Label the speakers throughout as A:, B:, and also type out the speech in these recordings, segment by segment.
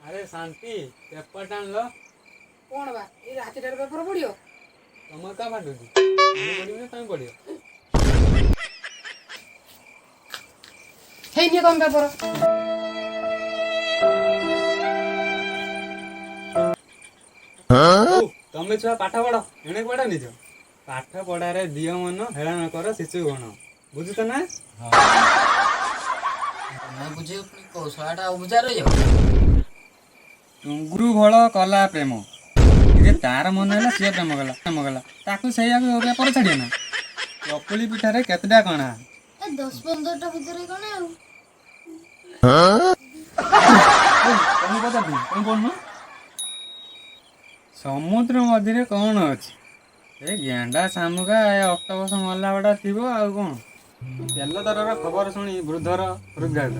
A: अरे शांति पेपर टाण लो
B: कौन बा ये राति टारे पेपर पढ़ियो
A: तुम का फाटुची पढ़ियो तुम पढ़ियो
B: हे नियो तुम पेपर
A: तमे छुआ पाठ पढ़ एणे पढ़ा निज पाठ पढ़ारे दियो मन हेळा न कर शिशु गण बुझुत ना
C: मैं बुझे कौशलाटा बुझा रही हो
A: टुंगुरु भल कला प्रेम जे तार मन है सी प्रेम गला ताकू से पेपर छाड़िए ना चकुली पिठारे केतटा कणा
D: 10-15टा भितर कण
A: तुम पता तुम बोल समुद्र मध्य कौन अच्छी ए गेंडा शामुका ए अक्टोपस मल्ला बड़ा थी आ कौन तेल दर खबर शुणी वृद्धर हृदघात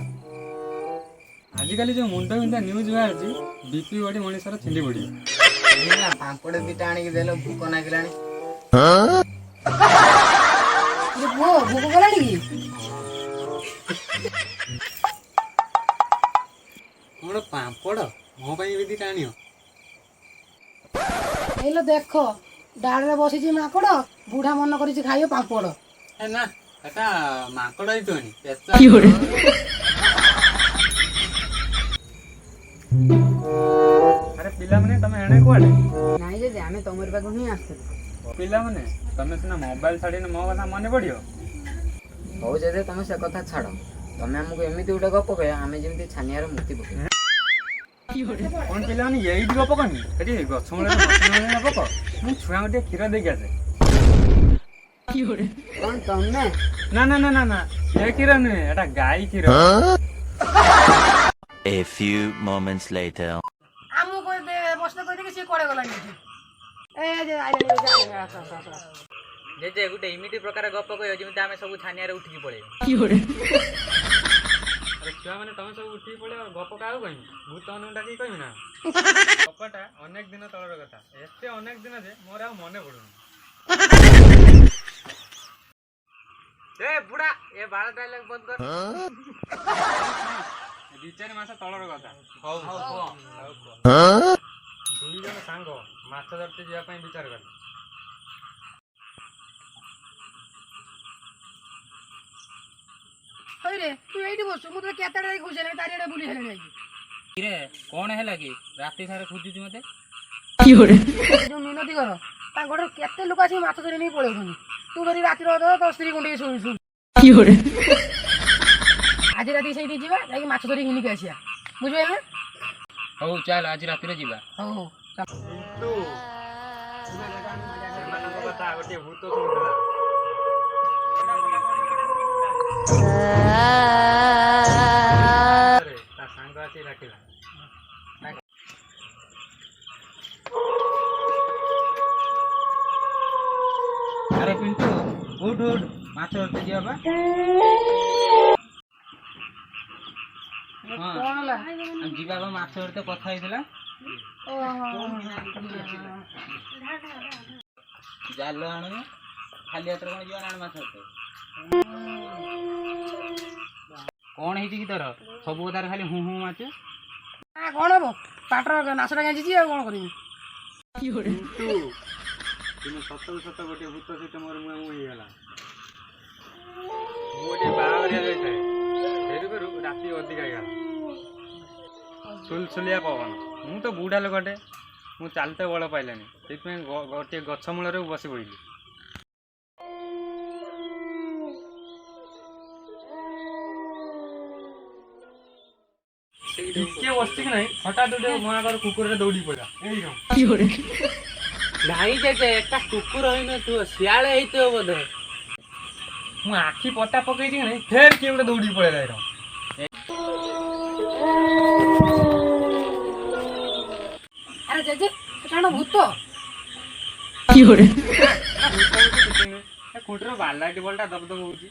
A: आजिकल जो मुंड बिंधा न्यूज बाहर बीपी बड़ी मनीषर छिंडी पड़ी
C: पापड़ दीटा आनिक देलो भूक नागिलानी
B: भूख गलानी कि
A: कौन पापड़ मो भी दीटा आनियो
B: हेलो देख डाड़े बसी माकड़ बुढ़ा मन कर खाइयो पापड़
A: ए ना एटा माकड़ ही तो अरे पिला माने तमे एणे कोआडे
B: नाइ जे आमे तमर पाखु ही आस्ते
A: पिला माने तमे सिना मोबाइल छाड़ी मो कथा मने पड़ियो
C: हो जे तुम से कथा छाड़ तमे हमको एमिति उडे गप कहे आमे जेमति छानियार मुक्ति पके
A: कौन पिला माने यही गप कनी एटी गछ मूले न गप मु छुआ गोटे क्षीर देके आसे
B: कौन तमे
A: ना ना ना ना ना ये क्षीर नुहे एटा गाय क्षीर
E: A few moments later.
B: आमु को बसने कहि दे से कोड़े गलानी ए जे आइले
C: जे जे गुटे इमिति प्रकार गप कहे जेमति आमे सब छानियार उठिकी पळे
A: अरे छुआ माने तमे सब उठी पड़े और गप काउ कहि भूत अनुटा की कहि ना गपटा अनेक दिन तळर कथा एते अनेक दिन जे मोर आ मने पडुनी
C: ए बुढ़ा ए बाल डायलॉग बंद कर
A: 2-4 मास तळर कथा हौ दुई जन सांग माछ धरते जिया पई विचार कर
B: रे तू एठी बस मु तो केता रे खुजले तारिया बुली हेले नहीं
C: रे कोन हैला कि राती सारे खुजुती मते
B: जो मिनती कर ता गोड़ केते लोक आसी माछ धरि नहीं पळेउछन तू धरि राती रो तो स्त्री गुंडी सोइछु आज राती सेठी जीवा जाई माछ धरि गिनी के आसिया बुझबे ना
C: हो चल आज राती रे जीवा
B: हो
A: तू मान कथा गोटे भूत सुनला अरे ता सांग आसी राखिला
C: अरे पिंटू उठ उठ माछ धरते जीवा बा
B: कोन ला
C: हम जीवा बा माछ धरते कथा होइतला जाल आनु खाली हाथ कोन जीवा आन माछ धरते कोन हेची की तोर सब उदार खाली हु हु माछ
B: आ कोन हो पाटर नासटा गांजी जी आ कोन करिमी
A: तू तुम सत गोटे भूत सहित मोर मुह मुही गला गोटे बाहरिया जाए फेरू फेरू राति अधिक गला सुलसुलिया पवन मु तो बुढ़ा लोकटे मु चलते बल पाइलानी से गोटे गछ मूल बस पड़ी ଟିକେ ବସିକି ନାହିଁ ହଠାତ୍ ଗୋଟେ ମହାକାର କୁକୁରରେ ଦୌଡ଼ି ପଡ଼ିଲା
C: ନାଇଁ ଯେ ଏଟା କୁକୁର ହେଇନଥିବ ଶିଆଳେ ହେଇଥିବ ବୋଧେ
A: ମୁଁ ଆଖି ପତା ପକେଇଛି କି ନାହିଁ ଫେର କିଏ ଗୋଟେ ଦୌଡ଼ି ପଳେଇଲା ଏଇଟା
B: अरे जेजे एटा भूत
A: ଖୁଣ୍ଟର ବାଲାଟି ବଲଟା ଦବ ଦବ ହଉଛି